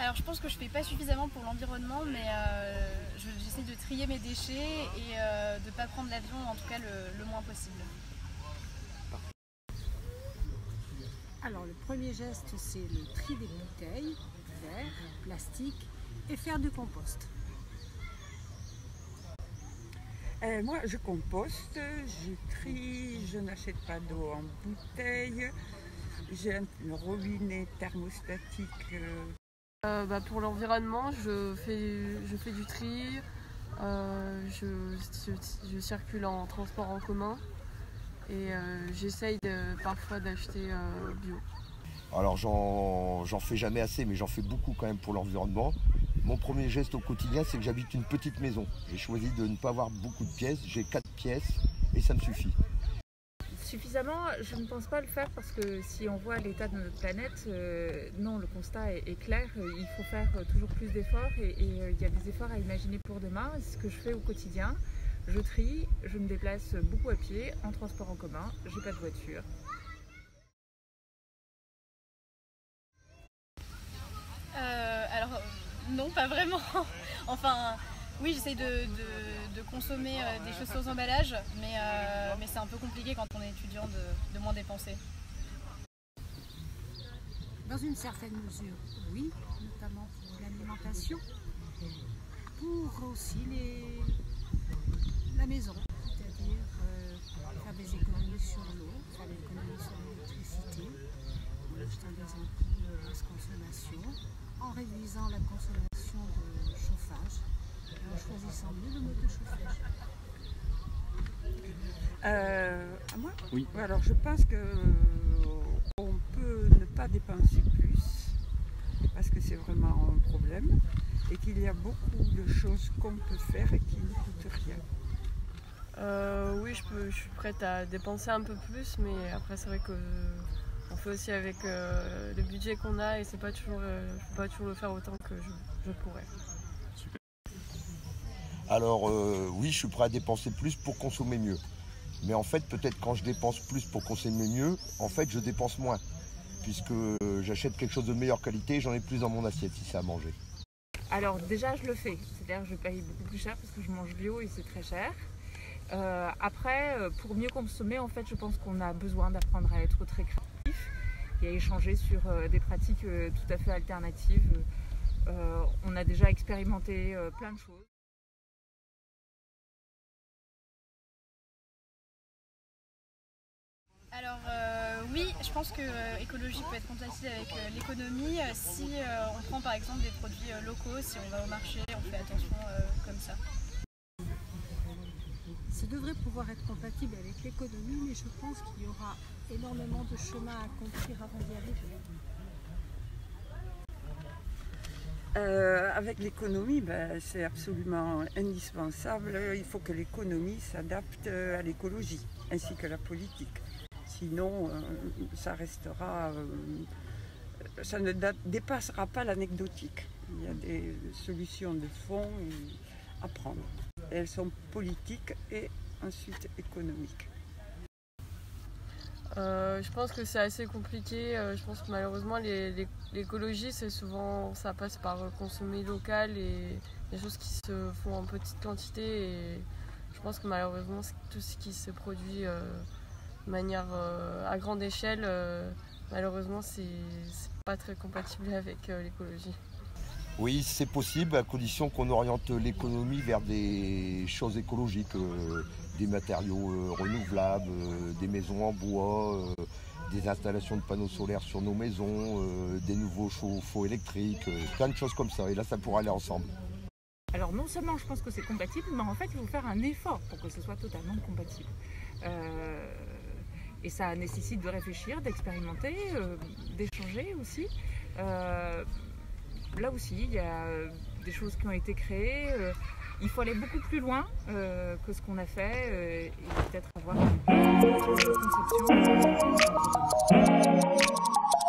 Alors je pense que je fais pas suffisamment pour l'environnement, mais j'essaie de trier mes déchets et de ne pas prendre l'avion, en tout cas le moins possible. Alors le premier geste, c'est le tri des bouteilles, verre, plastique et faire du compost. Moi je composte, je trie, je n'achète pas d'eau en bouteille, j'ai un robinet thermostatique. Pour l'environnement, je fais du tri, je circule en transport en commun et j'essaye parfois d'acheter bio. Alors j'en fais jamais assez, mais j'en fais beaucoup quand même pour l'environnement. Mon premier geste au quotidien, c'est que j'habite une petite maison. J'ai choisi de ne pas avoir beaucoup de pièces, j'ai 4 pièces et ça me suffit. Suffisamment, je ne pense pas le faire parce que si on voit l'état de notre planète, non, le constat est clair, il faut faire toujours plus d'efforts et il y a des efforts à imaginer pour demain. C'est ce que je fais au quotidien, je trie, je me déplace beaucoup à pied, en transport en commun, j'ai pas de voiture. Alors non, pas vraiment. Enfin, oui, j'essaie de consommer des choses sans emballage, mais c'est un peu compliqué quand on est étudiant de moins dépenser. Dans une certaine mesure, oui, notamment pour l'alimentation, pour aussi la maison, c'est-à-dire faire des économies sur l'eau, faire des économies sur l'électricité, en achetant des ampoules basse consommation, en réduisant la consommation de chauffage, en choisissant mieux le mode de chauffage. À moi ? Oui. Alors je pense qu'on peut ne pas dépenser plus, parce que c'est vraiment un problème, et qu'il y a beaucoup de choses qu'on peut faire et qui ne coûtent rien. Oui, je suis prête à dépenser un peu plus, mais après c'est vrai qu'on fait aussi avec le budget qu'on a et c'est pas toujours, je peux pas toujours le faire autant que je pourrais. Alors oui, je suis prêt à dépenser plus pour consommer mieux. Mais en fait, peut-être quand je dépense plus pour consommer mieux, en fait, je dépense moins. Puisque j'achète quelque chose de meilleure qualité et j'en ai plus dans mon assiette si c'est à manger. Alors déjà je le fais, c'est-à-dire que je paye beaucoup plus cher parce que je mange bio et c'est très cher. Après, pour mieux consommer, en fait, je pense qu'on a besoin d'apprendre à être très créatif et à échanger sur des pratiques tout à fait alternatives. On a déjà expérimenté plein de choses. Alors oui, je pense que écologie peut être compatible avec l'économie si on prend par exemple des produits locaux, si on va au marché, on fait attention comme ça. Ça devrait pouvoir être compatible avec l'économie, mais je pense qu'il y aura énormément de chemin à accomplir avant d'y arriver. Avec l'économie, c'est absolument indispensable. Il faut que l'économie s'adapte à l'écologie, ainsi que la politique. Sinon, ça restera, ça ne dépassera pas l'anecdotique. Il y a des solutions de fond à prendre. Elles sont politiques et ensuite économiques. Je pense que c'est assez compliqué. Je pense que malheureusement l'écologie, c'est souvent, ça passe par consommer local et des choses qui se font en petite quantité. Et je pense que malheureusement tout ce qui se produit de manière à grande échelle, malheureusement c'est pas très compatible avec l'écologie. Oui, c'est possible à condition qu'on oriente l'économie vers des choses écologiques, des matériaux renouvelables, des maisons en bois, des installations de panneaux solaires sur nos maisons, des nouveaux chauffe-eau électriques, plein de choses comme ça. Et là, ça pourra aller ensemble. Alors non seulement je pense que c'est compatible, mais en fait il faut faire un effort pour que ce soit totalement compatible. Et ça nécessite de réfléchir, d'expérimenter, d'échanger aussi. Là aussi, il y a des choses qui ont été créées. Il faut aller beaucoup plus loin que ce qu'on a fait et peut-être avoir une autre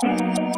conception.